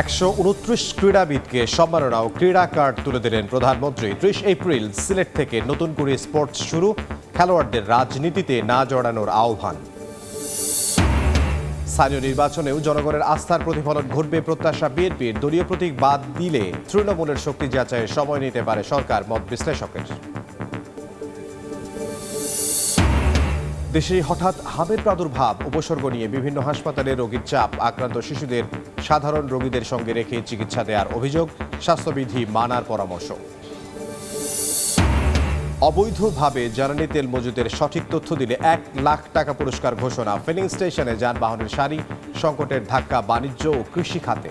129 ক্রীড়াবিদকে সম্মাননা ও ক্রীড়া কার্ড তুলে দিলেন প্রধানমন্ত্রী। 30 এপ্রিল সিলেট থেকে নতুন করে স্পোর্টস শুরু, খেলোয়াড়দের রাজনীতিতে না জড়ানোর আহ্বান। স্থানীয় নির্বাচনেও জনগণের আস্থার প্রতিফলন ঘটবে প্রত্যাশা বিএনপির। দলীয় প্রতীক বাদ দিলে তৃণমূলের শক্তি যাচাইয়ের সময় নিতে পারে সরকার, মত বিশ্লেষকের। দেশে হঠাৎ হাবের প্রাদুর্ভাব, উপসর্গ নিয়ে বিভিন্ন হাসপাতালে রোগীর চাপ, আক্রান্ত শিশুদের সাধারণ রোগীদের সঙ্গে রেখে চিকিৎসা দেওয়ার অভিযোগ, স্বাস্থ্যবিধি মানার পরামর্শ। অবৈধভাবে জ্বালানি তেল মজুদের সঠিক তথ্য দিলে 1 লাখ টাকা পুরস্কার ঘোষণা। ফিলিং স্টেশনে যানবাহনের সারি, সংকটের ধাক্কা বাণিজ্য ও কৃষি খাতে।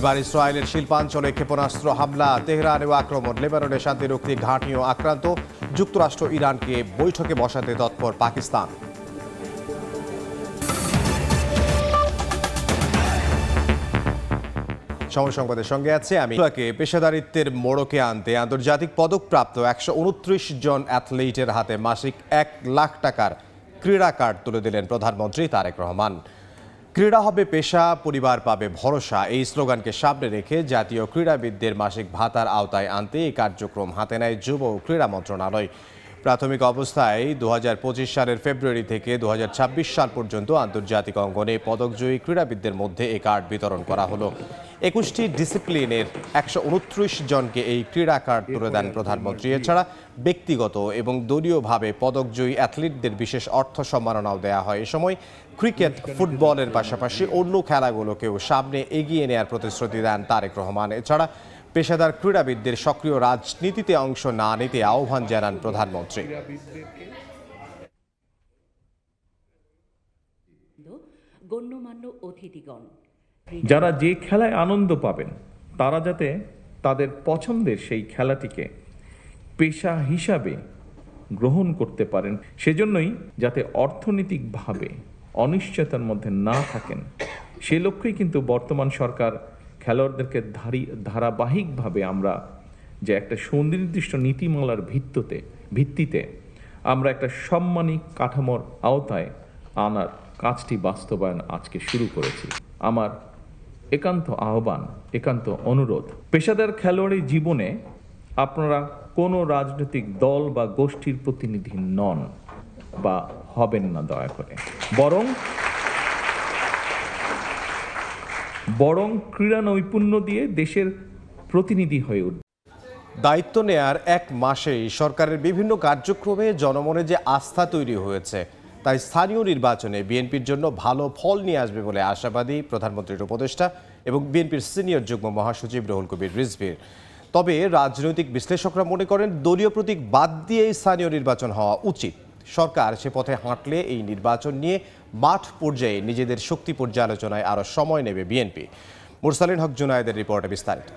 এবার ইসরায়েলের শিল্পাঞ্চলে ক্ষেপণাস্ত্র হামলা, তেহরানেও আক্রমণ, লেবাননে শান্তিরক্ষী ঘাঁটিও আক্রান্ত। যুক্তরাষ্ট্র ইরানকে বৈঠকে বসাতে তৎপর পাকিস্তান। সময় সংবাদের সঙ্গে আছে আমি। পেশাদারিত্বের মোড়কে আনতে আন্তর্জাতিক পদকপ্রাপ্ত 129 জন অ্যাথলিটের হাতে মাসিক 1 লাখ টাকার ক্রীড়া কার্ড তুলে দিলেন প্রধানমন্ত্রী তারেক রহমান। ক্রীড়া হবে পেশা, পরিবার পাবে ভরসা, এই স্লোগানকে সামনে রেখে জাতীয় ক্রীড়াবিদদের মাসিক ভাতার আওতায় আনতে এই কার্যক্রম হাতে নেয় যুব ও ক্রীড়া মন্ত্রণালয়। প্রাথমিক অবস্থায় 2025 সালের ফেব্রুয়ারি থেকে 2026 সাল পর্যন্ত আন্তর্জাতিক অঙ্গনে পদকজয়ী ক্রীড়াবিদদের মধ্যে এই কার্ড বিতরণ করা হলো। 21টি ডিসিপ্লিনের 129 জনকে এই ক্রীড়া কার্ড তুলে দেন প্রধানমন্ত্রী। এছাড়া ব্যক্তিগত এবং দলীয়ভাবে পদকজয়ী অ্যাথলিটদের বিশেষ অর্থ সম্মাননাও দেওয়া হয়। এ সময় ক্রিকেট, ফুটবলের পাশাপাশি অন্য খেলাগুলোকেও সামনে এগিয়ে নেওয়ার প্রতিশ্রুতি দেন তারেক রহমান। এছাড়া পেশাদার ক্রীড়াবিদদের সক্রিয় রাজনীতিতে অংশ না নিতে আহ্বান জানান প্রধানমন্ত্রী। গণ্যমান্য অতিথিগণ, যারা যে খেলায় আনন্দ পাবেন তারা যাতে তাদের পছন্দের সেই খেলাটিকে পেশা হিসাবে গ্রহণ করতে পারেন, সেজন্যই যাতে অর্থনৈতিকভাবে অনিশ্চয়তার মধ্যে না থাকেন, সে লক্ষ্যেই কিন্তু বর্তমান সরকার খেলোয়াড়দেরকে ধারাবাহিকভাবে আমরা যে একটা সুনির্দিষ্ট নীতিমালার ভিত্তিতে আমরা একটা সম্মানী কাঠামোর আওতায় আনার কাজটি বাস্তবায়ন আজকে শুরু করেছি। আমার একান্ত আহ্বান, একান্ত অনুরোধ, পেশাদার খেলোয়াড়ি জীবনে আপনারা কোনো রাজনৈতিক দল বা গোষ্ঠীর প্রতিনিধি নন বা হবেন না দয়া করে, বরং ক্রীড়া নৈপুণ্য দিয়ে দেশের প্রতিনিধি হয়ে উঠবে। দায়িত্ব নেয়ার 1 মাসেই সরকারের বিভিন্ন কার্যক্রমে জনমনে যে আস্থা তৈরি হয়েছে, তাই স্থানীয় নির্বাচনে বিএনপির জন্য ভালো ফল নিয়ে আসবে বলে আশাবাদী প্রধানমন্ত্রীর উপদেষ্টা এবং বিএনপির সিনিয়র যুগ্ম মহাসচিব রুহুল কবির রিজভীর। তবে রাজনৈতিক বিশ্লেষকরা মনে করেন দলীয় প্রতীক বাদ দিয়ে স্থানীয় নির্বাচন হওয়া উচিত। সরকার সে পথে হাঁটলে এই নির্বাচন নিয়ে মাঠ পর্যায়ে নিজেদের শক্তি পর্যালোচনায় আরও সময় নেবে বিএনপি। মুরসালিন হক জুনায়েদের রিপোর্টে বিস্তারিত।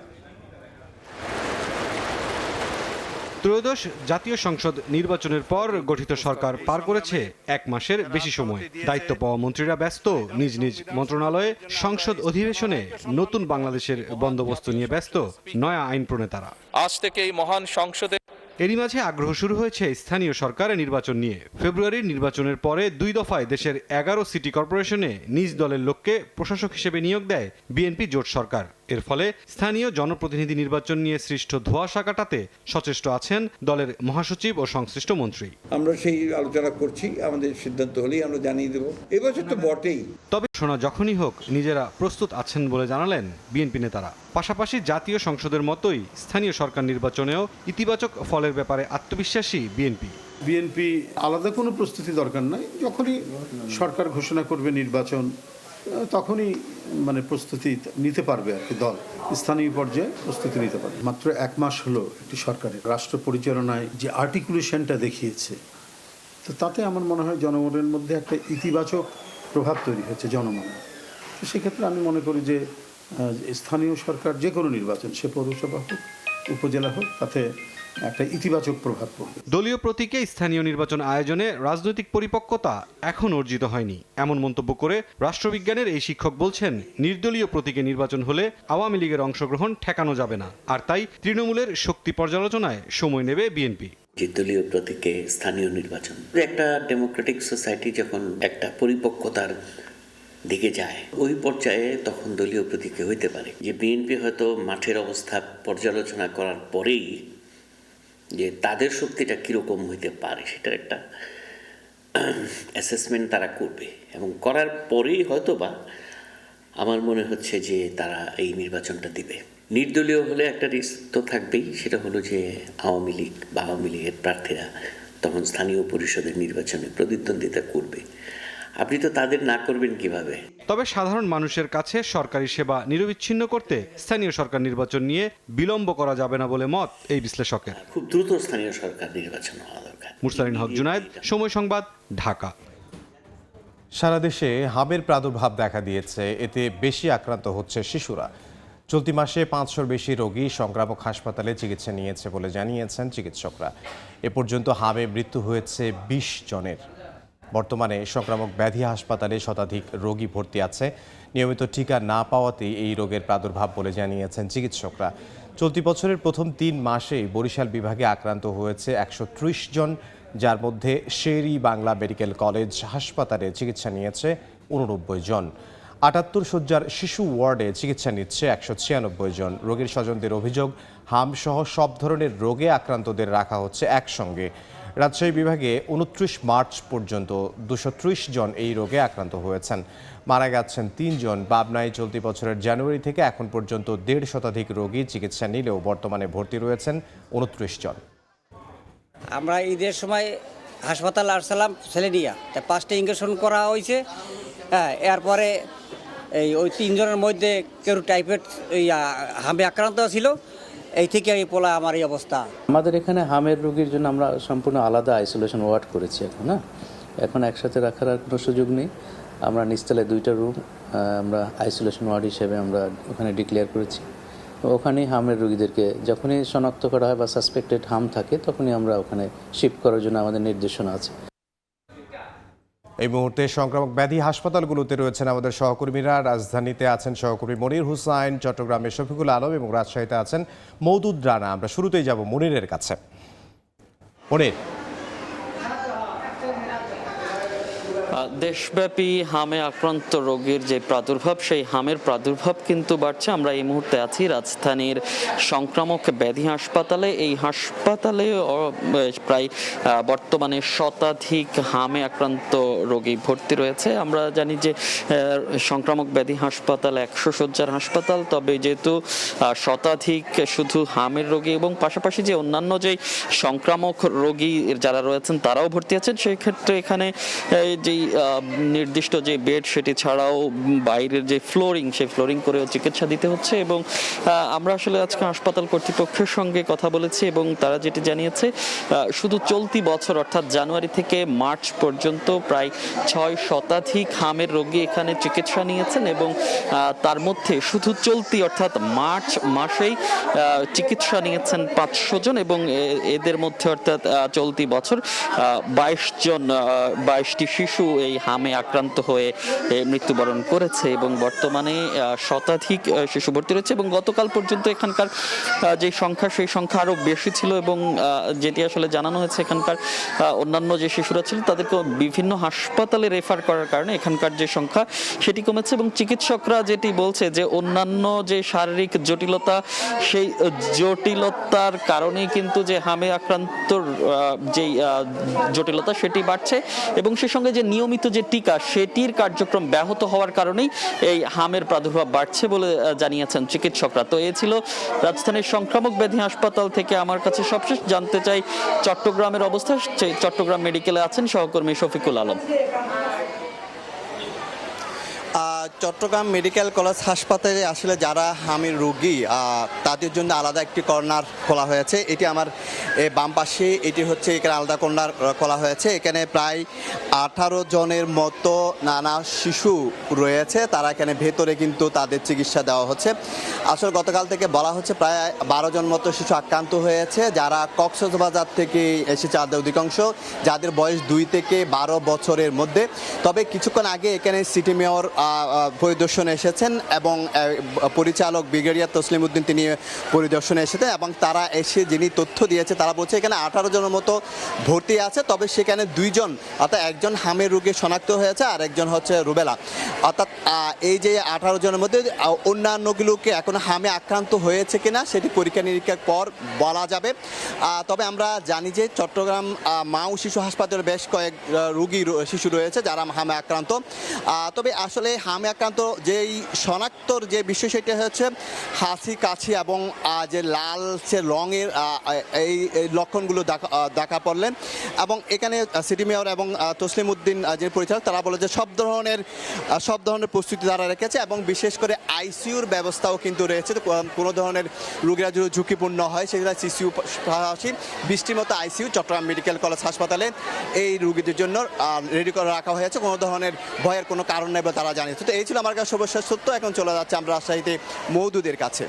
ত্রয়োদশ জাতীয় সংসদ নির্বাচনের পর গঠিত সরকার পার করেছে 1 মাসের বেশি সময়। দায়িত্ব পাওয়া মন্ত্রীরা ব্যস্ত নিজ নিজ মন্ত্রণালয়ে, সংসদ অধিবেশনে নতুন বাংলাদেশের বন্দোবস্ত নিয়ে ব্যস্ত নয়া আইন প্রণেতারা। আজ থেকে এই মহান সংসদে এরই মাঝে আগ্রহ শুরু হয়েছে স্থানীয় সরকারের নির্বাচন নিয়ে। ফেব্রুয়ারির নির্বাচনের পরে 2 দফায় দেশের 11 সিটি কর্পোরেশনে নিজ দলের লোককে প্রশাসক হিসেবে নিয়োগ দেয় বিএনপি জোট সরকার। এর ফলে স্থানীয় জনপ্রতিনিধি নির্বাচন নিয়ে সৃষ্ট ধোঁয়াশা কাটাতে সচেষ্ট আছেন দলের মহাসচিব ও সংশ্লিষ্ট মন্ত্রী। আমরা সেই আলোচনা করছি, আমাদের সিদ্ধান্ত হলেই আমরা জানিয়ে দেব। এবছর তো বটেই। তবে শোনা যখনই হোক নিজেরা প্রস্তুত আছেন বলে জানালেন বিএনপি নেতারা। পাশাপাশি জাতীয় সংসদের মতোই স্থানীয় সরকার নির্বাচনেও ইতিবাচক ফলের ব্যাপারে আত্মবিশ্বাসী বিএনপি আলাদা কোনো প্রস্তুতি দরকার নাই। যখনই সরকার ঘোষণা করবে নির্বাচন, তখনই প্রস্তুতি নিতে পারবে আর কি। দল স্থানীয় পর্যায়ে প্রস্তুতি নিতে পারবে। মাত্র 1 মাস হলো একটি সরকারের রাষ্ট্র পরিচালনায় যে আর্টিকুলেশনটা দেখিয়েছে, তো তাতে আমার মনে হয় জনগণের মধ্যে একটা ইতিবাচক প্রভাব তৈরি হয়েছে জনমনে। তো সেক্ষেত্রে আমি মনে করি যে স্থানীয় সরকার যে কোনো নির্বাচন, সে পৌরসভা হোক, উপজেলা হোক, তাতে একটা ইতিবাচক প্রভাব পড়বে। দলীয় প্রতীকে স্থানীয় নির্বাচন আয়োজনে রাজনৈতিক পরিপক্কতা এখন অর্জিত হয়নি এমন মন্তব্য করে রাষ্ট্রবিজ্ঞানের এই শিক্ষক বলছেন, নির্দলীয় প্রতীকে নির্বাচন হলে আওয়ামী লীগের অংশগ্রহণ ঠেকানো যাবে না, আর তাই তৃণমূলের শক্তি পর্যালোচনায় সময় নেবে বিএনপি। যে দলীয় প্রতীকে স্থানীয় নির্বাচন, একটা ডেমোক্রেটিক সোসাইটি যখন একটা পরিপক্কতার দিকে যায় ওই পর্যায়ে তখন দলীয় প্রতীকে হইতে পারে। যে বিএনপি হয়তো মাঠের অবস্থা পর্যালোচনা করার পরেই যে তাদের শক্তিটা কীরকম হইতে পারে সেটার একটা অ্যাসেসমেন্ট তারা করবে, এবং করার পরেই হয়তো বা আমার মনে হচ্ছে যে তারা এই নির্বাচনটা দিবে। নির্দলীয় হলে একটা রিস্ক তো থাকবেই, সেটা হলো যে আওয়ামী লীগ বা আওয়ামী লীগের প্রার্থীরা তখন স্থানীয় পরিষদের নির্বাচনে প্রতিদ্বন্দ্বিতা করবে। আপনি তো তাদের না করবেন কিভাবে? তবে সাধারণ মানুষের কাছে সরকারি সেবা নিরবিচ্ছিন্ন করতে স্থানীয় সরকার নির্বাচন নিয়ে বিলম্ব করা যাবে না বলে মত এই বিশ্লেষকের। খুব দ্রুত স্থানীয় সরকার নির্বাচন হওয়া দরকার। মুরসালিন হক জুনায়েদ, সময় সংবাদ, ঢাকা। সারা দেশে হামের প্রাদুর্ভাব দেখা দিয়েছে, এতে বেশি আক্রান্ত হচ্ছে শিশুরা। চলতি মাসে 500-র বেশি রোগী সংক্রামক হাসপাতালে চিকিৎসা নিয়েছে বলে জানিয়েছেন চিকিৎসকরা। এ পর্যন্ত হামে মৃত্যু হয়েছে 20 জনের। বর্তমানে সংক্রামক ব্যাধি হাসপাতালে শতাধিক রোগী ভর্তি আছে। নিয়মিত টিকা না পাওয়াতেই এই রোগের প্রাদুর্ভাব বলে জানিয়েছেন চিকিৎসকরা। চলতি বছরের প্রথম 3 মাসেই বরিশাল বিভাগে আক্রান্ত হয়েছে 130 জন, যার মধ্যে শের-ই বাংলা মেডিকেল কলেজ হাসপাতালে চিকিৎসা নিয়েছে 89 জন। 78 শয্যার শিশু ওয়ার্ডে চিকিৎসা নিচ্ছে 196 জন। রোগীর স্বজনদের অভিযোগ, হামসহ সব ধরনের রোগে আক্রান্তদের রাখা হচ্ছে একসঙ্গে। রাজশাহী বিভাগে 29 মার্চ পর্যন্ত 230 জন এই রোগে আক্রান্ত হয়েছেন। মারা গেছেন 3 জন। পাবনায় চলতি বছরের জানুয়ারি থেকে এখন পর্যন্ত 1.5 শতাধিক রোগী চিকিৎসা নিলেও বর্তমানে ভর্তি রয়েছেন 29 জন। আমরা ঈদের সময় হাসপাতাল আসছিলাম ছেলে নিয়ে, 5টা ইঞ্জেকশন করা হয়েছে। হ্যাঁ, এরপরে ওই 3 জনের মধ্যে কেউ টাইফয়েড হামে আক্রান্ত ছিল, এই থেকে এই পোলা আমার এই অবস্থা। আমাদের এখানে হামের রোগীর জন্য আমরা সম্পূর্ণ আলাদা আইসোলেশন ওয়ার্ড করেছি এখন একসাথে রাখার আর কোনো সুযোগ নেই। আমরা নিচতলায় 2টা রুম আমরা আইসোলেশন ওয়ার্ড হিসেবে আমরা ওখানে ডিক্লেয়ার করেছি। ওখানেই হামের রোগীদেরকে যখনই শনাক্ত করা হয় বা সাসপেক্টেড হাম থাকে তখনই আমরা ওখানে শিফট করার জন্য আমাদের নির্দেশনা আছে। এই মুহূর্তে সংক্রামক ব্যাধি হাসপাতালগুলোতে রয়েছেন আমাদের সহকর্মীরা। রাজধানীতে আছেন সহকর্মী মনির হুসাইন, চট্টগ্রামে শফিকুল আলম এবং রাজশাহীতে আছেন মওদুদ রানা। আমরা শুরুতেই যাব মনিরের কাছে। মনির, দেশব্যাপী হামে আক্রান্ত রোগীর যে প্রাদুর্ভাব, সেই হামের প্রাদুর্ভাব কিন্তু বাড়ছে। আমরা এই মুহূর্তে আছি রাজধানীর সংক্রামক ব্যাধি হাসপাতালে। এই হাসপাতালে প্রায় বর্তমানে শতাধিক হামে আক্রান্ত রোগী ভর্তি রয়েছে। আমরা জানি যে সংক্রামক ব্যাধি হাসপাতাল 100 শয্যার হাসপাতাল, তবে যেহেতু শতাধিক শুধু হামের রোগী এবং পাশাপাশি যে অন্যান্য যে সংক্রামক রোগী যারা রয়েছেন তারাও ভর্তি আছেন, সেই ক্ষেত্রে এখানে যে নির্দিষ্ট যে বেড সেটি ছাড়াও বাইরের যে ফ্লোরিং, সেই ফ্লোরিং করেও চিকিৎসা দিতে হচ্ছে। এবং আমরা আসলে আজকে হাসপাতাল কর্তৃপক্ষের সঙ্গে কথা বলেছি এবং তারা যেটি জানিয়েছে, শুধু চলতি বছর অর্থাৎ জানুয়ারি থেকে মার্চ পর্যন্ত প্রায় 6 শতাধিক হামের রোগী এখানে চিকিৎসা নিয়েছেন এবং তার মধ্যে শুধু চলতি অর্থাৎ মার্চ মাসেই চিকিৎসা নিয়েছেন 500 জন এবং এদের মধ্যে অর্থাৎ চলতি বছর 22টি শিশু এই হামে আক্রান্ত হয়ে মৃত্যুবরণ করেছে এবং বর্তমানে শতাধিক শিশু ভর্তি রয়েছে। এবং গতকাল পর্যন্ত এখানকার যে সংখ্যা, সেই সংখ্যা আরও বেশি ছিল এবং যেটি আসলে জানানো হয়েছে, এখানকার অন্যান্য যে শিশুরা ছিল তাদেরকে বিভিন্ন হাসপাতালে রেফার করার কারণে এখানকার যে সংখ্যা সেটি কমেছে। এবং চিকিৎসকরা যেটি বলছে যে অন্যান্য যে শারীরিক জটিলতা, সেই জটিলতার কারণেই কিন্তু যে হামে আক্রান্তর যেই জটিলতা সেটি বাড়ছে এবং সে সঙ্গে যে নিয়মিত যে টিকা সেটির কার্যক্রম ব্যাহত হওয়ার কারণেই এই হামের প্রাদুর্ভাব বাড়ছে বলে জানিয়েছেন চিকিৎসকরা। তো এ ছিল রাজধানীর সংক্রামক ব্যাধি হাসপাতাল থেকে আমার কাছে সবশেষ। জানতে চাই চট্টগ্রামের অবস্থা। চট্টগ্রাম মেডিকেলে আছেন সহকর্মী শফিকুল আলম। চট্টগ্রাম মেডিকেল কলেজ হাসপাতালে আসলে যারা হামের রোগী তাদের জন্য আলাদা একটি কর্নার খোলা হয়েছে। এটি আমার বাম পাশে, এটি হচ্ছে এখানে আলাদা কর্নার খোলা হয়েছে। এখানে প্রায় 18 জনের মতো নানা শিশু রয়েছে, তারা এখানে ভেতরে কিন্তু তাদের চিকিৎসা দেওয়া হচ্ছে। আসলে গতকাল থেকে বলা হচ্ছে প্রায় 12 জন মতো শিশু আক্রান্ত হয়েছে, যারা কক্সবাজার থেকে এসেছে অধিকাংশ, যাদের বয়স 2 থেকে 12 বছরের মধ্যে। তবে কিছুক্ষণ আগে এখানে সিটি মেয়র পরিদর্শনে এসেছেন এবং পরিচালক ব্রিগেডিয়ার তসলিম উদ্দিন তিনি পরিদর্শনে এসেছেন এবং তারা এসে যিনি তথ্য দিয়েছে তারা বলছে এখানে 18 জনের মতো ভর্তি আছে, তবে সেখানে 2 জন অর্থাৎ একজন হামের রোগী শনাক্ত হয়েছে আর একজন হচ্ছে রুবেলা। অর্থাৎ এই যে 18 জনের মধ্যে অন্যান্যগুলোকে এখন হামে আক্রান্ত হয়েছে কিনা সেটি পরীক্ষা নিরীক্ষার পর বলা যাবে। তবে আমরা জানি যে চট্টগ্রাম মা ও শিশু হাসপাতালে বেশ কয়েক শিশু রয়েছে যারা হামে আক্রান্ত। তবে আসলে হামে আক্রান্ত যেই শনাক্তর যে বিষয় সেটা হচ্ছে হাসি কাশি এবং যে লাল সে রঙের এই লক্ষণগুলো দেখা পড়লেন এবং এখানে সিটি মেয়র এবং তসলিম উদ্দিন যে পরিচালক তারা বলে যে সব ধরনের প্রস্তুতি তারা রেখেছে এবং বিশেষ করে আইসিইউর ব্যবস্থাও কিন্তু রয়েছে। কোনো ধরনের রোগীরা যদি ঝুঁকিপূর্ণ হয় সেগুলো সিসিউ পাশাপাশি 20টির মতো আইসিইউ চট্টগ্রাম মেডিকেল কলেজ হাসপাতালে এই রোগীদের জন্য রেডি করে রাখা হয়েছে। কোনো ধরনের ভয়ের কোনো কারণ নেই বলে তারা জানিয়েছে। তো এই ছিল আমার কাছে সর্বশেষ সত্য। এখন চলে যাচ্ছে আমরা রাজশাহীতে মওদুদের কাছে।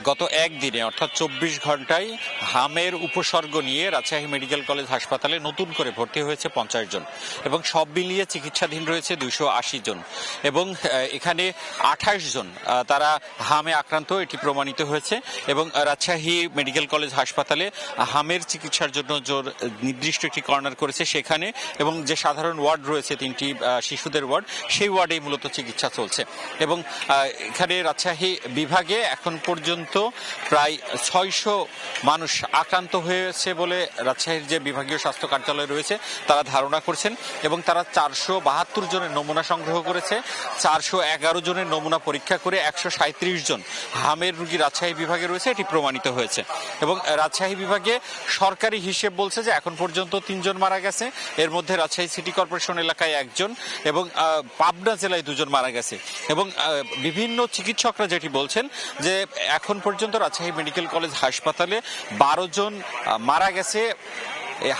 গত একদিনে অর্থাৎ 24 ঘন্টায় হামের উপসর্গ নিয়ে রাজশাহী মেডিকেল কলেজ হাসপাতালে নতুন করে ভর্তি হয়েছে 50 জন এবং সব মিলিয়ে চিকিৎসাধীন রয়েছে 280 জন এবং এখানে 28 জন তারা হামে আক্রান্ত, এটি প্রমাণিত হয়েছে। এবং রাজশাহী মেডিকেল কলেজ হাসপাতালে হামের চিকিৎসার জন্য নির্দিষ্ট একটি কর্নার করেছে সেখানে, এবং যে সাধারণ ওয়ার্ড রয়েছে 3টি শিশুদের ওয়ার্ড, সেই ওয়ার্ডেই মূলত চিকিৎসা চলছে। এবং এখানে রাজশাহী বিভাগে এখন পর্যন্ত প্রায় 600 মানুষ আক্রান্ত হয়েছে বলে রাজশাহীর যে বিভাগীয় স্বাস্থ্য কার্যালয় রয়েছে তারা ধারণা করছেন এবং তারা 472 জনের নমুনা সংগ্রহ করেছে। 411 জনের নমুনা পরীক্ষা করে 137 জন হামের রোগী রাজশাহী বিভাগে রয়েছে, এটি প্রমাণিত হয়েছে। এবং রাজশাহী বিভাগে সরকারি হিসেব বলছে যে এখন পর্যন্ত 3 জন মারা গেছে, এর মধ্যে রাজশাহী সিটি কর্পোরেশন এলাকায় 1 জন এবং পাবনা জেলায় 2 জন মারা গেছে। এবং বিভিন্ন চিকিৎসকরা যেটি বলছেন যে এখন পর্যন্ত রাজশাহী মেডিকেল কলেজ হাসপাতালে 12 জন মারা গেছে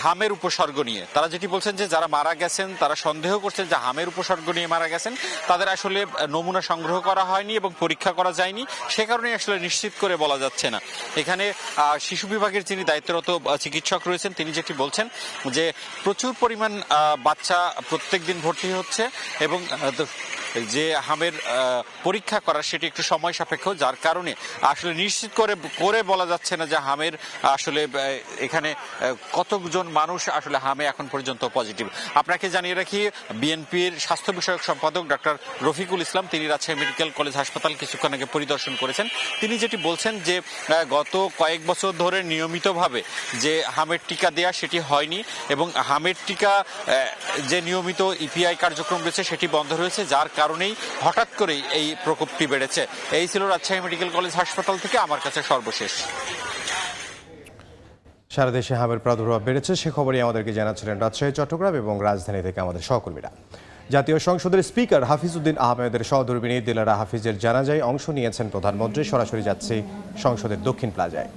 হামের উপসর্গ নিয়ে। তারা যেটি বলছেন যে যারা মারা গেছেন তারা সন্দেহ করছেন যে হামের উপসর্গ নিয়ে মারা গেছেন, তাদের আসলে নমুনা সংগ্রহ করা হয়নি এবং পরীক্ষা করা যায়নি, সে কারণে আসলে নিশ্চিত করে বলা যাচ্ছে না। এখানে শিশু বিভাগের যিনি দায়িত্বরত চিকিৎসক রয়েছেন তিনি যেটি বলছেন যে প্রচুর পরিমাণ বাচ্চা প্রত্যেক দিন ভর্তি হচ্ছে এবং যে হামের পরীক্ষা করা সেটি একটু সময় সাপেক্ষ, যার কারণে আসলে নিশ্চিত করে বলা যাচ্ছে না যে হামের আসলে এখানে কতজন মানুষ আসলে হামে এখন পর্যন্ত পজিটিভ। আপনাকে জানিয়ে রাখি বিএনপির স্বাস্থ্য বিষয়ক সম্পাদক ডক্টর রফিকুল ইসলাম তিনি রাজশাহী মেডিকেল কলেজ হাসপাতাল কিছুক্ষণ আগে পরিদর্শন করেছেন। তিনি যেটি বলছেন যে গত কয়েক বছর ধরে নিয়মিতভাবে যে হামের টিকা দেয়া সেটি হয়নি এবং হামের টিকা যে নিয়মিত ইপিআই কার্যক্রম রয়েছে সেটি বন্ধ রয়েছে, যার কারণেই হঠাৎ করেই এই প্রকোপটি বেড়েছে। এই ছিল রাজশাহী মেডিকেল কলেজ হাসপাতাল থেকে আমার কাছে সর্বশেষ। সারা দেশে হামের প্রাদুর্ভাব বেড়েছে সে খবরই আমাদেরকে জানাচ্ছিলেন রাজশাহী, চট্টগ্রাম এবং রাজধানী থেকে আমাদের সহকর্মীরা। জাতীয় সংসদের স্পিকার হাফিজউদ্দিন আহমেদের সহধর্মিণী দিলারা হাফিজের জানাজায় অংশ নিয়েছেন প্রধানমন্ত্রী। সরাসরি যাচ্ছে সংসদের দক্ষিণ প্লাজায়।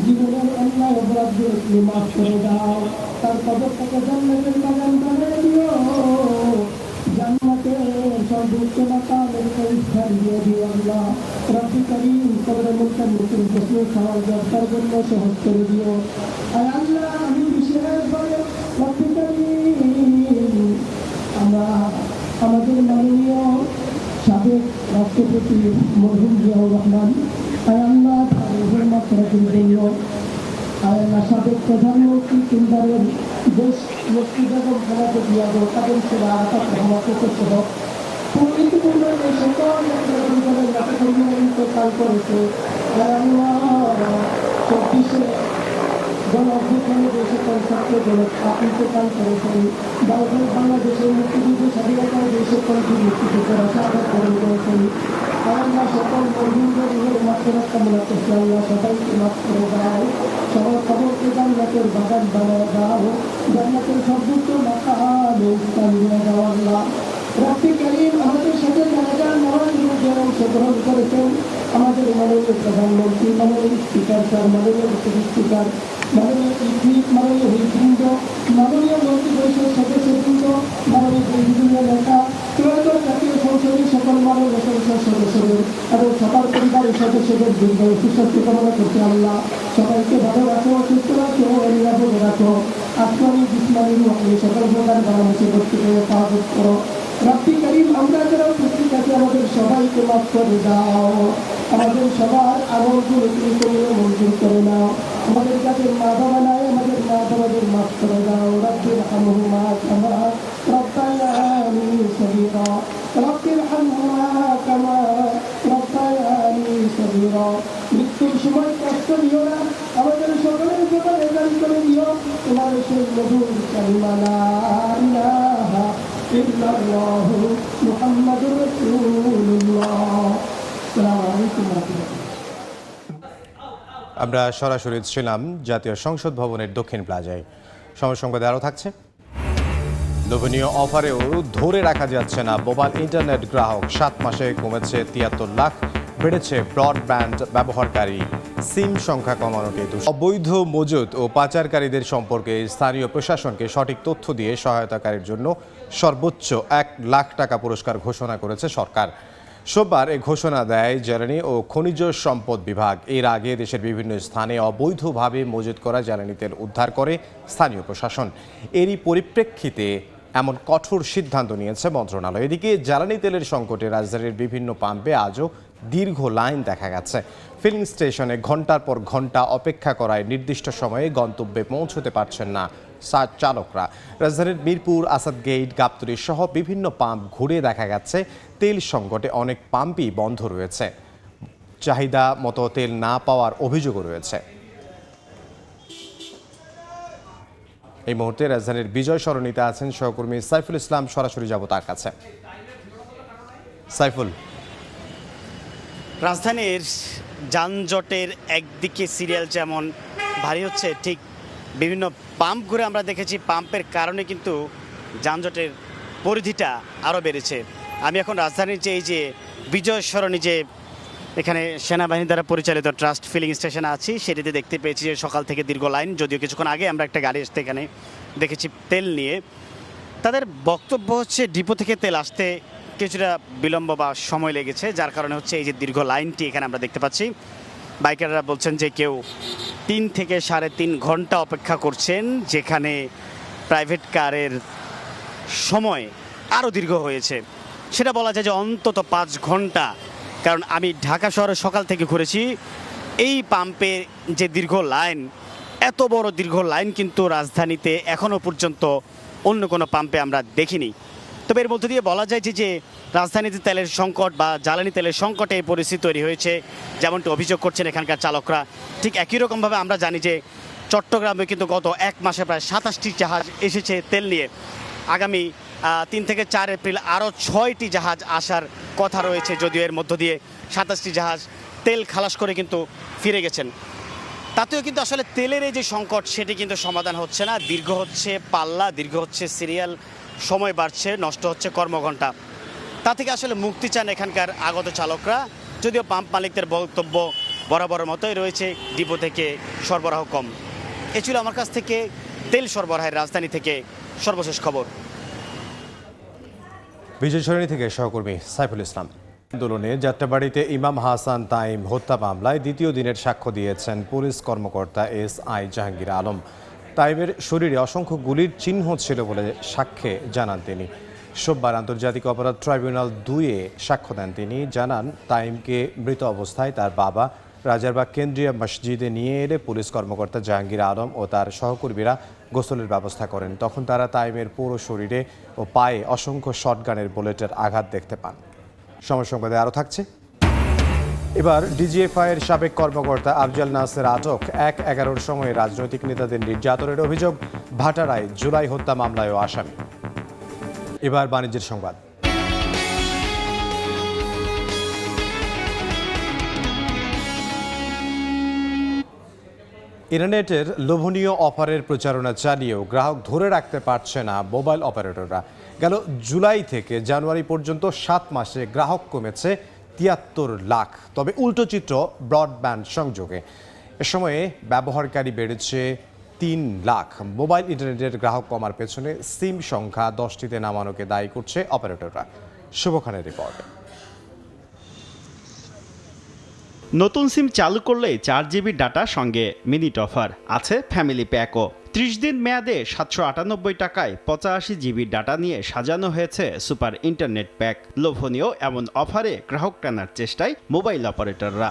জীবনের অন্যায় অপরাধগুলো মাফ করে দাও, তার কবর থেকে জান্নাতের বাগান বানিয়ে দিও, জান্নাতে সর্বোচ্চ মাকামের পরীক্ষার দিয়ে দিও আল্লাহ। রব্বি কারীম কবরের মধ্যে নতুন প্রশ্ন খাওয়ার ব্যবসার জন্য সহজ করে দিও। আর আল্লাহ আমি বিশেষভাবে রব্বি কারীম আমরা আমাদের মাননীয় সাবেক রাষ্ট্রপতি মরহুম জিয়াউর রহমান আল্লাহ তাদের মাত্রার জন্য আল্লাহ সাবেক প্রধানমন্ত্রী কেন্দ্রের দেশ মুক্তি বেগম খালেদা জিয়া তাদের সেবা সহ পরিপূর্ণ এই সকল ইন্তকাল করেছে। 24 গণ অভ্যুত্থানে যে সকল ছাত্রদের ইন্তকাল করেছেন, বাংলাদেশের মুক্তিযুদ্ধ স্বাধীনতায় যে সকল মুক্তিযুদ্ধের আশা করেছেন আল্লাহ সকল মজুমদের রুহের মাগফিরাত কামনা করছি আল্লাহ সবাইকে মাফ করে দাও সবার কবরকে জান্নাতের বাগান বানায় দাও জান্নাতের সর্বোচ্চ মাকামে স্থান দিয়ে দাও আল্লাহ রব্বি কারীম আমাদের সাথে যারা নবায়নের অংশগ্রহণ করেছেন আমাদের মাননীয় প্রধানমন্ত্রী মাননীয় স্পিকার স্যার মাননীয় স্পিকার মাননীয় ইউনিট মাননীয় হৃদবৃন্দ মাননীয় মন্ত্রী পরিষদ সদস্যবৃন্দ মাননীয় বিভিন্ন নেতা ত্রয়োদশ জাতীয় সংসদের সকল মাননীয় সংসদ সদস্যদের এবং সবার পরিবারের সদস্যদের দীর্ঘ সুস্বাস্থ্য কামনা করতে আল্লাহ সবাইকে ভালো রাখো সুস্থ রাখো নিরাপদ রাখো আসমানি জিসমানি রুহানি সকল প্রকার বালা মুসিবত থেকে হেফাজত করো রব্বি কারীম আমরা যারা উপস্থিত আছি আমাদের সবাইকে মাফ করে দাও আমাদের সবার আমলগুলো তুমি করিয়ে মঞ্জুর করে নাও আমাদের কাছে মা বাবা নাই আমাদের মা বাবাদের মাফ করে দাও রব্বির হামহুমা কামা রব্বায়ানি সগীরা রব্বির হামহুমা কামা রব্বায়ানি সগীরা মৃত্যুর সময় কষ্ট দিও না আমাদের সকলের ব্যাপারে গান করে দিও তোমার সেই মধুর কালিমা লা ইলাহা ইল্লাল্লাহু মুহাম্মাদুর রাসূলুল্লাহ। আসসালামু আলাইকুম ওয়া রাহমাতুল্লাহ। আমরা সরাসরি ছিলাম জাতীয় সংসদ ভবনের দক্ষিণ প্লাজায়। সময় সংবাদে আরও থাকছে। লোভনীয় অফারেও ধরে রাখা যাচ্ছে না মোবাইল ইন্টারনেট গ্রাহক। 7 মাসে কমেছে 73 লাখ, বেড়েছে ব্রডব্যান্ড ব্যবহারকারী। সিম সংখ্যা কমানোকে অবৈধ মজুত ও পাচারকারীদের সম্পর্কে স্থানীয় প্রশাসনকে সঠিক তথ্য দিয়ে সহায়তাকারীর জন্য সর্বোচ্চ 1 লাখ টাকা পুরস্কার ঘোষণা করেছে সরকার। সোমবার এ ঘোষণা দেয় জ্বালানি ও খনিজ সম্পদ বিভাগ। এর আগে দেশের বিভিন্ন স্থানে অবৈধভাবে মজুত করা জ্বালানি তেল উদ্ধার করে স্থানীয় প্রশাসন। এরই পরিপ্রেক্ষিতে এমন কঠোর সিদ্ধান্ত নিয়েছে মন্ত্রণালয়। এদিকে জ্বালানি তেলের সংকটে রাজধানীর বিভিন্ন পাম্পে আজও দীর্ঘ লাইন দেখা গেছে। ফিলিং স্টেশনে ঘন্টার পর ঘন্টা অপেক্ষা করায় নির্দিষ্ট সময়ে গন্তব্যে পৌঁছতে পারছেন না চালকরা। রাজধানীর মিরপুর, আসাদ গেট, গাবতলী সহ বিভিন্ন পাম্প ঘুরে দেখা গেছে তেল সংকটে অনেক পাম্পই বন্ধ রয়েছে। চাহিদা মতো তেল না পাওয়ার অভিযোগও রয়েছে। এই মুহূর্তে রাজধানীর বিজয় সরণিতে আছেন সহকর্মী সাইফুল ইসলাম। সরাসরি যাব তার কাছে। সাইফুল, রাজধানীর যানজটের একদিকে সিরিয়াল যেমন ভারী হচ্ছে, ঠিক বিভিন্ন পাম্প ঘুরে আমরা দেখেছি পাম্পের কারণে কিন্তু যানজটের পরিধিটা আরও বেড়েছে। আমি এখন রাজধানীর যে এই যে বিজয় সরণি যে এখানে সেনাবাহিনী দ্বারা পরিচালিত ট্রাস্ট ফিলিং স্টেশনে আছি, সেটিতে দেখতে পেয়েছি যে সকাল থেকে দীর্ঘ লাইন। যদিও কিছুক্ষণ আগে আমরা একটা গাড়ি আসতে এখানে দেখেছি তেল নিয়ে। তাদের বক্তব্য হচ্ছে ডিপো থেকে তেল আসতে কিছুটা বিলম্ব বা সময় লেগেছে, যার কারণে হচ্ছে এই যে দীর্ঘ লাইনটি এখানে আমরা দেখতে পাচ্ছি। বাইকাররা বলছেন যে কেউ 3 থেকে 3.5 ঘন্টা অপেক্ষা করছেন, যেখানে প্রাইভেট কারের সময় আরও দীর্ঘ হয়েছে। সেটা বলা যায় যে অন্তত 5 ঘন্টা। কারণ আমি ঢাকা শহরে সকাল থেকে ঘুরেছি, এই পাম্পে যে দীর্ঘ লাইন, এত বড় দীর্ঘ লাইন কিন্তু রাজধানীতে এখনও পর্যন্ত অন্য কোনো পাম্পে আমরা দেখিনি। তবে এর মধ্যে দিয়ে বলা যায় যে রাজধানীতে তেলের সংকট বা জ্বালানি তেলের সংকটে এই পরিস্থিতি তৈরি হয়েছে, যেমনটি অভিযোগ করছেন এখানকার চালকরা। ঠিক একই রকমভাবে আমরা জানি যে চট্টগ্রামে কিন্তু গত 1 মাসে প্রায় 27টি জাহাজ এসেছে তেল নিয়ে। আগামী 3 থেকে 4 এপ্রিল আরও 6টি জাহাজ আসার কথা রয়েছে, যদিও এর মধ্য দিয়ে 27টি জাহাজ তেল খালাস করে কিন্তু ফিরে গেছেন। তাতেও কিন্তু আসলে তেলের এই যে সংকট, সেটি কিন্তু সমাধান হচ্ছে না। দীর্ঘ হচ্ছে পাল্লা, দীর্ঘ হচ্ছে সিরিয়াল, সময় বাড়ছে, নষ্ট হচ্ছে কর্মঘণ্টা। তা থেকে আসলে মুক্তি চান এখানকার আগত চালকরা। যদিও পাম্প মালিকদের বক্তব্য বরাবর মতোই রয়েছে, ডিপো থেকে সরবরাহ কম। এ ছিল আমার কাছ থেকে তেল সরবরাহের রাজধানী থেকে সর্বশেষ খবর। বিজয় সরণি থেকে সহকর্মী সাইফুল ইসলাম। আন্দোলনে যাত্রাবাড়িতে ইমাম হাসান তাইম হত্যা মামলায় দ্বিতীয় দিনের সাক্ষ্য দিয়েছেন পুলিশ কর্মকর্তা SI জাহাঙ্গীর আলম। তাইমের শরীরে অসংখ্য গুলির চিহ্ন ছিল বলে সাক্ষ্যে জানান তিনি। সোমবার আন্তর্জাতিক অপরাধ ট্রাইব্যুনাল 2-এ সাক্ষ্য দেন তিনি। জানান তাইমকে মৃত অবস্থায় তার বাবা রাজারবাগ কেন্দ্রীয় মসজিদে নিয়ে এলে পুলিশ কর্মকর্তা জাহাঙ্গীর আলম ও তার সহকর্মীরা গোসলের ব্যবস্থা করেন। তখন তারা তাইমের পুরো শরীরে ও পায়ে অসংখ্য শটগানের বুলেটের আঘাত দেখতে পান। সময় সংবাদে আরও থাকছে। এবার ডিজিএফআইয়ের সাবেক কর্মকর্তা আফজাল নাসের আটক। 1-11-র সময় রাজনৈতিক নেতাদের নির্যাতনের অভিযোগ। ভাটারায় জুলাই হত্যা মামলায়ও আসামি। এবার বাণিজ্যের সংবাদ। ইন্টারনেটের লোভনীয় অফারের প্রচারণা চালিয়েও গ্রাহক ধরে রাখতে পারছে না মোবাইল অপারেটররা। গেল জুলাই থেকে জানুয়ারি পর্যন্ত 7 মাসে গ্রাহক কমেছে 73 লাখ। তবে উল্টো চিত্র ব্রডব্যান্ড সংযোগে। এ সময়ে ব্যবহারকারী বেড়েছে 3 লাখ। মোবাইল ইন্টারনেটের গ্রাহক কমার পেছনে সিম সংখ্যা 10টিতে নামানোকে দায়ী করছে অপারেটররা। শুভ খানের রিপোর্ট। নতুন সিম চালু করলেই 4 জিবি ডাটা সঙ্গে মিনিট অফার আছে, ফ্যামিলি প্যাকও। 30 দিন মেয়াদে 798 টাকায় 85 জিবি ডাটা নিয়ে সাজানো হয়েছে সুপার ইন্টারনেট প্যাক। লোভনীয় এমন অফারে গ্রাহক টানার চেষ্টায় মোবাইল অপারেটররা।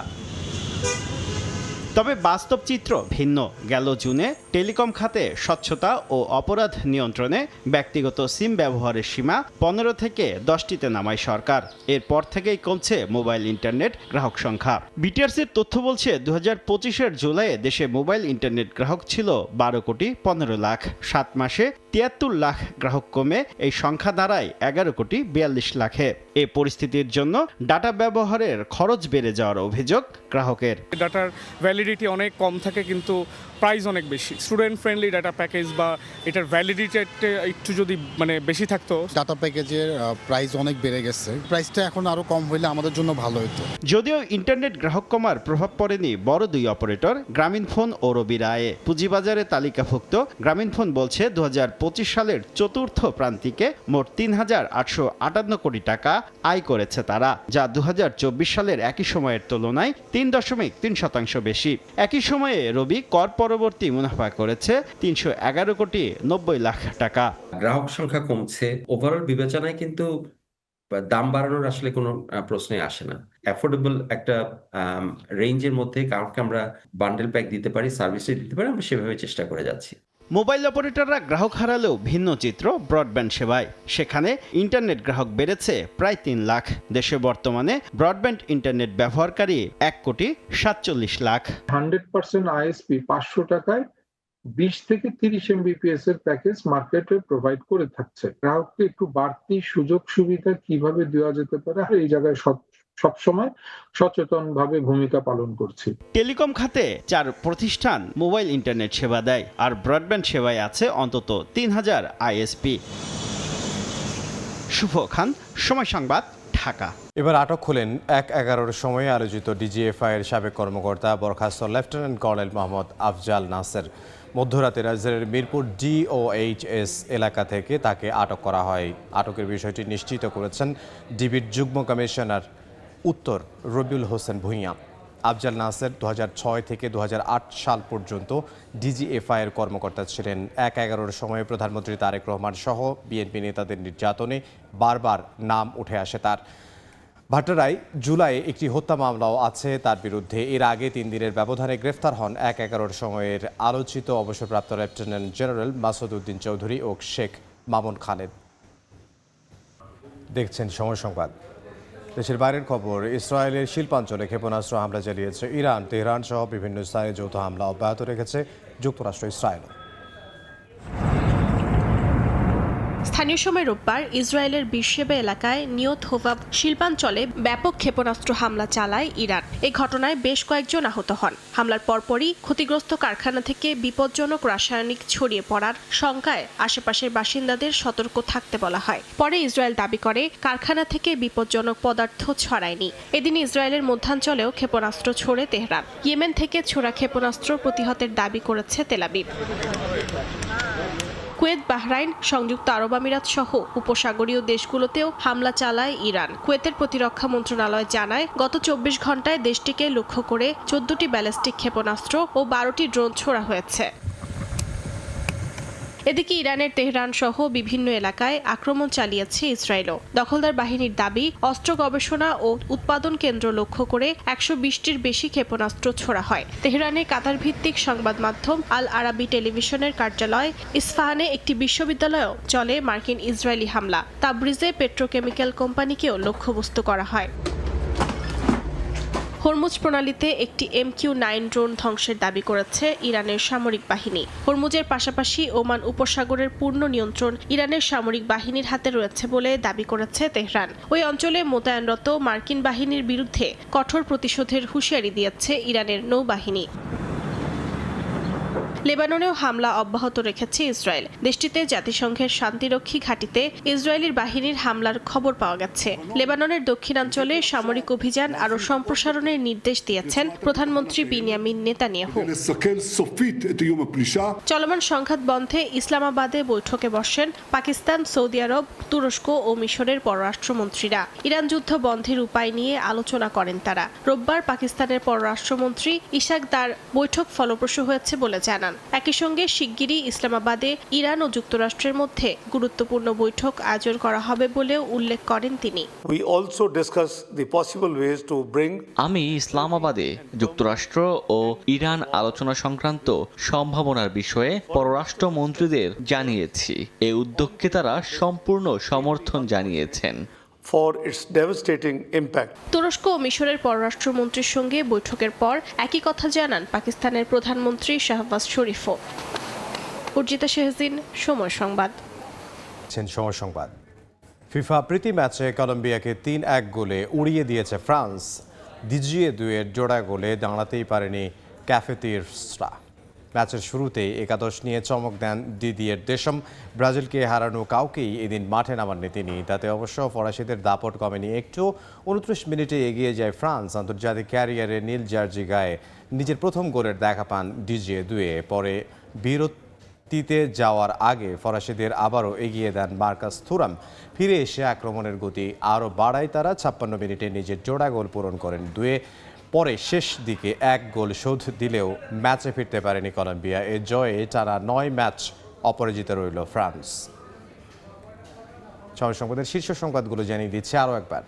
তবে বাস্তব চিত্র ভিন্ন। গেল জুনে টেলিকম খাতে স্বচ্ছতা ও অপরাধ নিয়ন্ত্রণে ব্যক্তিগত সিম ব্যবহারের সীমা 15 থেকে 10টিতে নামায় সরকার। এরপর থেকেই কমছে মোবাইল ইন্টারনেট গ্রাহক সংখ্যা। বিটিআরসির তথ্য বলছে 2025-এর জুলাইয়ে দেশে মোবাইল ইন্টারনেট গ্রাহক ছিল 12 কোটি 15 লাখ। 7 মাসে 73 লাখ গ্রাহক কমে এই সংখ্যা দাঁড়ায় 11 কোটি 42 লাখে। এ পরিস্থিতির জন্য ডাটা ব্যবহারের খরচ বেড়ে যাওয়ার অভিযোগ গ্রাহকের। ডাটার ভ্যালিডিটি অনেক কম থাকে কিন্তু প্রাইস অনেক বেশি। স্টুডেন্ট ফ্রেন্ডলি ডাটা প্যাকেজ বা এটার ভ্যালিডিটি একটু যদি বেশি থাকতো। ডাটা প্যাকেজের প্রাইস অনেক বেড়ে গেছে, প্রাইসটা এখন আরো কম হইলে আমাদের জন্য ভালো হতো। যদিও ইন্টারনেট গ্রাহক কমার প্রভাব পড়েনি বড় দুই অপারেটর গ্রামীণফোন ও রবি রায়ে। পুঁজিবাজারে তালিকাভুক্ত গ্রামীণফোন বলছে 2025 সালের চতুর্থ প্রান্তিকে মোট 3,858 কোটি টাকা আয় করেছে তারা, যা 2024 সালের একই সময়ের তুলনায় 3.3% বেশি। একই সময়ে রবি কর পরবর্তী মুনাফা করেছে 311 কোটি 90 লাখ টাকা। গ্রাহক সংখ্যা কমছে, ওভারঅল বিবেচনায় কিন্তু দাম বাড়ানোর আসলে কোনো প্রশ্নে আসে না। অ্যাফোর্ডেবল একটা রেঞ্জের মধ্যে কাউকে আমরা বান্ডেল প্যাক দিতে পারি, সার্ভিসে দিতে পারি, আমরা সেভাবে চেষ্টা করে যাচ্ছি। মোবাইল অপারেটররা গ্রাহক হারালেও ভিন্ন চিত্র ব্রডব্যান্ড সেবায়। সেখানে ইন্টারনেট গ্রাহক বেড়েছে প্রায় 3 লাখ। দেশে বর্তমানে ব্রডব্যান্ড ইন্টারনেট ব্যবহারকারী 1 কোটি 47 লাখ। 100% আইএসপি 500 টাকায় 20 থেকে 30 MBPS এর প্যাকেজ মার্কেটে প্রোভাইড করে থাকছে। গ্রাহককে একটু বাড়তি সুযোগ সুবিধা কিভাবে দেওয়া যেতে পারে এই জায়গায় সবসময় সচেতনভাবে ভূমিকা পালন করছি। টেলিকম খাতে 4 প্রতিষ্ঠান মোবাইল ইন্টারনেট সেবা দেয়, আর ব্রডব্যান্ড সেবায় আছে অন্তত 3000 আইএসপি। শুভ খান, সময় সংবাদ, ঢাকা। এবার আটক হলেন 1/11-র সময়ে আয়োজিত ডিজিএফআই এর সাবেক কর্মকর্তা বরখাস্ত লেফটেন্যান্ট কর্নেল মোহাম্মদ আফজাল নাসের। মধ্যরাতে রাজধানীর মিরপুর DOHS এলাকা থেকে তাকে আটক করা হয়। আটকের বিষয়টি নিশ্চিত করেছেন ডিবির যুগ্ম কমিশনার উত্তর রবিউল হোসেন ভূঁইয়া। আফজাল নাসের 2006 থেকে 2008 সাল পর্যন্ত ডিজিএফআই এর কর্মকর্তা ছিলেন। 1/11-র সময়ে প্রধানমন্ত্রী তারেক রহমান সহ বিএনপি নেতাদের নির্যাতনে বারবার নাম উঠে আসে তার। ভাটারায় জুলাইয়ে একটি হত্যা মামলাও আছে তার বিরুদ্ধে। এর আগে 3 দিনের ব্যবধানে গ্রেফতার হন 1/11-র সময়ের আলোচিত অবসরপ্রাপ্ত লেফটেন্যান্ট জেনারেল মাসুদ উদ্দিন চৌধুরী ও শেখ মামুন খালেদ। দেখছেন সময় সংবাদ। দেশের বাইরের খবর। ইসরায়েলের শিল্পাঞ্চলে ক্ষেপণাস্ত্র হামলা চালিয়েছে ইরান। তেহরান সহ বিভিন্ন স্থানে যৌথ হামলা অব্যাহত রেখেছে যুক্তরাষ্ট্র ইসরায়েল। স্থানীয় সময় রোববার ইসরায়েলের বিরশেবা এলাকায় নিয়ত হোভাব শিল্পাঞ্চলে ব্যাপক ক্ষেপণাস্ত্র হামলা চালায় ইরান। এই ঘটনায় বেশ কয়েকজন আহত হন। হামলার পরপরই ক্ষতিগ্রস্ত কারখানা থেকে বিপজ্জনক রাসায়নিক ছড়িয়ে পড়ার শঙ্কায় আশেপাশের বাসিন্দাদের সতর্ক থাকতে বলা হয়। পরে ইসরায়েল দাবি করে কারখানা থেকে বিপজ্জনক পদার্থ ছড়ায়নি। এদিন ইসরায়েলের মধ্যাঞ্চলেও ক্ষেপণাস্ত্র ছোড়ে তেহরান। ইয়েমেন থেকে ছোড়া ক্ষেপণাস্ত্র প্রতিহতের দাবি করেছে তেল আবিব। কুয়েত, বাহরাইন, সংযুক্ত আরব আমিরাত সহ উপসাগরীয় দেশগুলোতেও হামলা চালায় ইরান। কুয়েতের প্রতিরক্ষা মন্ত্রণালয় জানায়, গত 24 ঘন্টায় দেশটিকে লক্ষ্য করে 14টি ব্যালিস্টিক ক্ষেপণাস্ত্র ও 12টি ড্রোন ছোড়া হয়েছে। এদিকে ইরানের তেহরান সহ বিভিন্ন এলাকায় আক্রমণ চালিয়েছে ইসরায়েলও। দখলদার বাহিনীর দাবি, অস্ত্র গবেষণা ও উৎপাদন কেন্দ্র লক্ষ্য করে 120টির বেশি ক্ষেপণাস্ত্র ছোড়া হয়। তেহরানে কাতার ভিত্তিক সংবাদ মাধ্যম আল আরাবি টেলিভিশনের কার্যালয়, ইস্পাহানে একটি বিশ্ববিদ্যালয়েও চলে মার্কিন ইসরায়েলি হামলা। তাবরিজে পেট্রোকেমিক্যাল কোম্পানিকেও লক্ষ্যবস্তু করা হয়। হরমুজ প্রণালীতে একটি MQ-9 ড্রোন ধ্বংসের দাবি করেছে ইরানের সামরিক বাহিনী। হরমুজের পাশাপাশি ওমান উপসাগরের পূর্ণ নিয়ন্ত্রণ ইরানের সামরিক বাহিনীর হাতে রয়েছে বলে দাবি করেছে তেহরান। ওই অঞ্চলে মোতায়েনরত মার্কিন বাহিনীর বিরুদ্ধে কঠোর প্রতিশোধের হুঁশিয়ারি দিয়েছে ইরানের নৌবাহিনী। লেবাননেও হামলা অব্যাহত রেখেছে ইসরায়েল। দেশটিতে জাতিসংঘের শান্তিরক্ষী ঘাঁটিতে ইসরায়েলি বাহিনীর হামলার খবর পাওয়া গেছে। লেবাননের দক্ষিণাঞ্চলে সামরিক অভিযান আরও সম্প্রসারণের নির্দেশ দিয়েছেন প্রধানমন্ত্রী বিনিয়ামিন নেতানিয়াহু। চলমান সংঘাত বন্ধে ইসলামাবাদে বৈঠকে বসেন পাকিস্তান, সৌদি আরব, তুরস্ক ও মিশরের পররাষ্ট্রমন্ত্রীরা। ইরান যুদ্ধ বন্ধের উপায় নিয়ে আলোচনা করেন তারা। রোববার পাকিস্তানের পররাষ্ট্রমন্ত্রী ইশাক দার বৈঠক ফলপ্রসূ হয়েছে বলে জানান। একই সঙ্গে শিগগিরই ইসলামাবাদে ইরান ও যুক্তরাষ্ট্রের মধ্যে গুরুত্বপূর্ণ বৈঠক আয়োজন করা হবে বলেও উল্লেখ করেন তিনি। আমি ইসলামাবাদে যুক্তরাষ্ট্র ও ইরান আলোচনা সংক্রান্ত সম্ভাবনার বিষয়ে পররাষ্ট্রমন্ত্রীদের জানিয়েছি। এই উদ্যোগকে তারা সম্পূর্ণ সমর্থন জানিয়েছেন। তুরস্ক ও মিশরের পররাষ্ট্রমন্ত্রীর সঙ্গে বৈঠকের পর একই কথা জানান পাকিস্তানের প্রধানমন্ত্রী শাহবাজ শরীফও। উর্জিতা শেহজিন, সময় সংবাদ। সময় সংবাদ। ফিফা প্রীতি ম্যাচে কলম্বিয়াকে 3-1 গোলে উড়িয়ে দিয়েছে ফ্রান্স। দিজিয়ে 2-এর জোড়া গোলে দাঁড়াতেই পারেনি ক্যাফেতিরসরা। ম্যাচের শুরুতেই একাদশ নিয়ে চমক দেন দিদিয়ের দেশম। ব্রাজিলকে হারানো কাউকেই এদিন মাঠে নামাননি তিনি। তাতে অবশ্য ফরাসিদের দাপট কমেনি একটু। 29 মিনিটে এগিয়ে যায় ফ্রান্স। আন্তর্জাতিক ক্যারিয়ারে নীল জার্জি গায়ে নিজের প্রথম গোলের দেখা পান দিজিয়ে 2-এ। পরে বিরতিতে যাওয়ার আগে ফরাসিদের আবারও এগিয়ে দেন মার্কাস থুরাম। ফিরে এসে আক্রমণের গতি আরও বাড়ায় তারা। 56 মিনিটে নিজের জোড়া গোল পূরণ করেন 2-এ। পরে শেষ দিকে 1 গোল শোধ দিলেও ম্যাচে ফিরতে পারেনি কলম্বিয়া। এ জয়ে টানা 9 ম্যাচ অপরাজিত রইল ফ্রান্স। সময় সংবাদের শীর্ষ সংবাদগুলো জানিয়ে দিচ্ছে আরও একবার।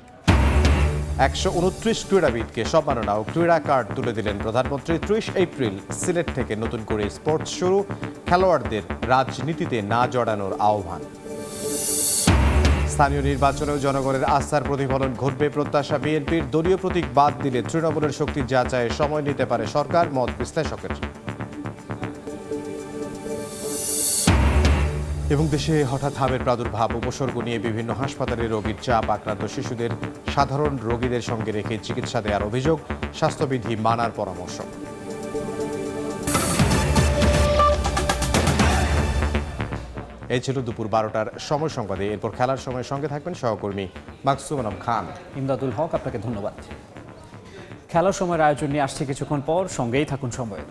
129 ক্রীড়াবিদকে সম্মাননা ও ক্রীড়া কার্ড তুলে দিলেন প্রধানমন্ত্রী। 30 এপ্রিল সিলেট থেকে নতুন করে স্পোর্টস শুরু। খেলোয়াড়দের রাজনীতিতে না জড়ানোর আহ্বান। স্থানীয় নির্বাচনেও জনগণের আস্থার প্রতিফলন ঘটবে প্রত্যাশা বিএনপির। দলীয় প্রতীক বাদ দিলে তৃণমূলের শক্তি যাচাইয়ে সময় নিতে পারে সরকার, মত বিশ্লেষকের। এবং দেশে হঠাৎ হামের প্রাদুর্ভাব, উপসর্গ নিয়ে বিভিন্ন হাসপাতালে রোগীর চাপ। আক্রান্ত শিশুদের সাধারণ রোগীদের সঙ্গে রেখে চিকিৎসা দেওয়ার অভিযোগ। স্বাস্থ্যবিধি মানার পরামর্শ। এই ছিল দুপুর 12টার সময় সংবাদে। এরপর খেলার সময় সঙ্গে থাকবেন সহকর্মী মাকসুম আলম খান। ইমদাদুল হক, আপনাকে ধন্যবাদ। খেলার সময়ের আয়োজন নিয়ে আসছে কিছুক্ষণ পর, সঙ্গেই থাকুন সময়।